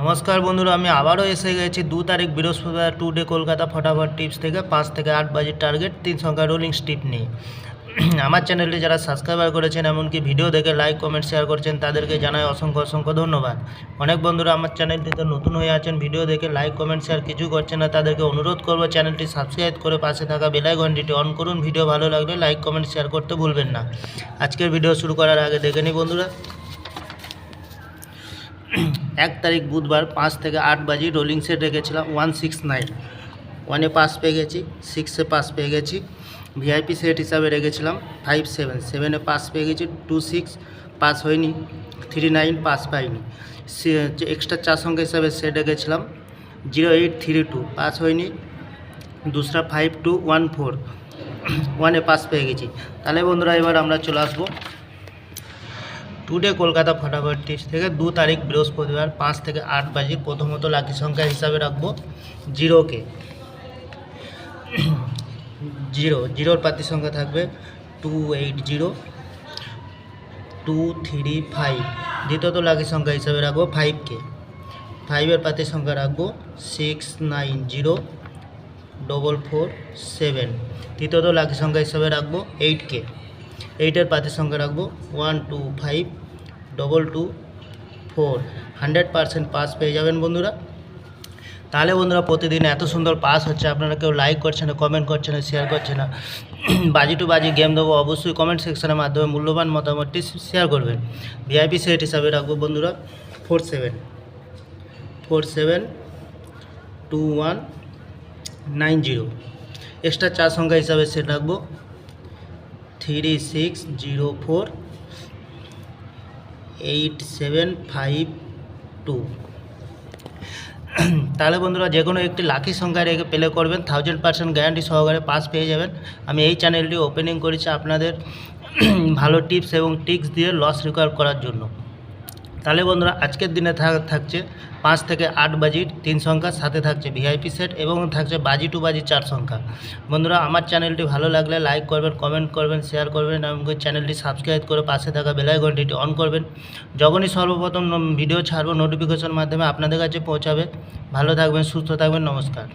নমস্কার বন্ধুরা, আমি আবারও এসে গেছি 2 তারিখ বৃহস্পতিবার টুডে কলকাতা ফটাফট টিপস থেকে 5 থেকে 8 বাজির টার্গেট 3 সংখ্যা রোলিং স্টিপ নিয়ে। আমার চ্যানেলটি যারা সাবস্ক্রাইবার করেছেন এমনকি ভিডিও দেখে লাইক কমেন্ট শেয়ার করছেন তাদেরকে জানাই অসংখ্য ধন্যবাদ। অনেক বন্ধুরা আমার চ্যানেলটিতে নতুন হয়ে আছেন, ভিডিও দেখে লাইক কমেন্ট শেয়ার কিছু করছেন না, তাদেরকে অনুরোধ করবো চ্যানেলটি সাবস্ক্রাইব করে পাশে থাকা বেল আইকনটি অন করুন। ভিডিও ভালো লাগলে লাইক কমেন্ট শেয়ার করতে ভুলবেন না। আজকের ভিডিও শুরু করার আগে দেখে নিই বন্ধুরা, 1 তারিখ বুধবার 5 থেকে 8 বাজি রোলিং সেট রেখেছিলাম 169, 1-এ পাস পেয়ে গেছি, 6-এ পাস পেয়ে গেছি। ভিআইপি সেট হিসাবে রেখেছিলাম 57, 7-এ পাস পেয়ে গেছি, 26 পাস হয়নি, 39 পাস পাইনি। এক্সট্রা 4 সংখ্যা হিসাবে সেট রেখেছিলাম 0832, পাস হয়নি। दूसरा 5214, 1-এ পাস পেয়ে গেছি। তাহলে বন্ধুরা এবার আমরা চলে আসবো টুডে কলকাতা ফটাফট টিপস থেকে 2 তারিখ বৃহস্পতিবার 5 থেকে 8 বাজে। প্রথমত লাকি সংখ্যা হিসাবে রাখবো 0কে, 0-0-এর পাতি সংখ্যা থাকবে 280, 235। দ্বিতীয়ত লাকি সংখ্যা হিসাবে রাখবো 5কে, 5-এর পাতি সংখ্যা রাখবো 690447। তৃতীয়ত লাকি সংখ্যা হিসাবে রাখবো 8কে, 8-এর পাতি সংখ্যা রাখবো 125224। 100% পাস পেয়ে যাবেন বন্ধুরা। তাহলে বন্ধুরা প্রতিদিন এত সুন্দর পাস হচ্ছে, আপনারা কেউ লাইক করছে না, কমেন্ট করছে না, শেয়ার করছে না। বাজি টু বাজি গেম দেবো, অবশ্যই কমেন্ট সেকশনের মাধ্যমে মূল্যবান মতামতটি শেয়ার করবেন। ভিআইপি সেট হিসাবে রাখবো বন্ধুরা 472190। এক্সট্রা 4 সংখ্যা হিসাবে সেট রাখবো 36048752। তাহলে বন্ধুরা যে কোনো একটি লাকি সংখ্যা রেখে প্লে করবেন, 1000% গ্যারান্টি সহকারে পাস পেয়ে যাবেন। আমি এই চ্যানেলটি ওপেনিং করেছি আপনাদের ভালো টিপস এবং ট্রিক্স দিয়ে লস রিকভার করার জন্য। তাহলে বন্ধুরা আজকের দিনে থাকছে 5 থেকে 8 বাজির 3 সংখ্যা, সাথে থাকছে ভিআইপি সেট এবং থাকছে বাজি টু বাজি 4 সংখ্যা। বন্ধুরা আমার চ্যানেলটি ভালো লাগলে লাইক করবেন, কমেন্ট করবেন, শেয়ার করবেন এবং চ্যানেলটি সাবস্ক্রাইব করে পাশে থাকা বেল আইকনটি অন করবেন। যখনই সর্বপ্রথম ভিডিও ছাড়বো নোটিফিকেশন মাধ্যমে আপনাদের কাছে পৌঁছাবে। ভালো থাকবেন, সুস্থ থাকবেন, নমস্কার।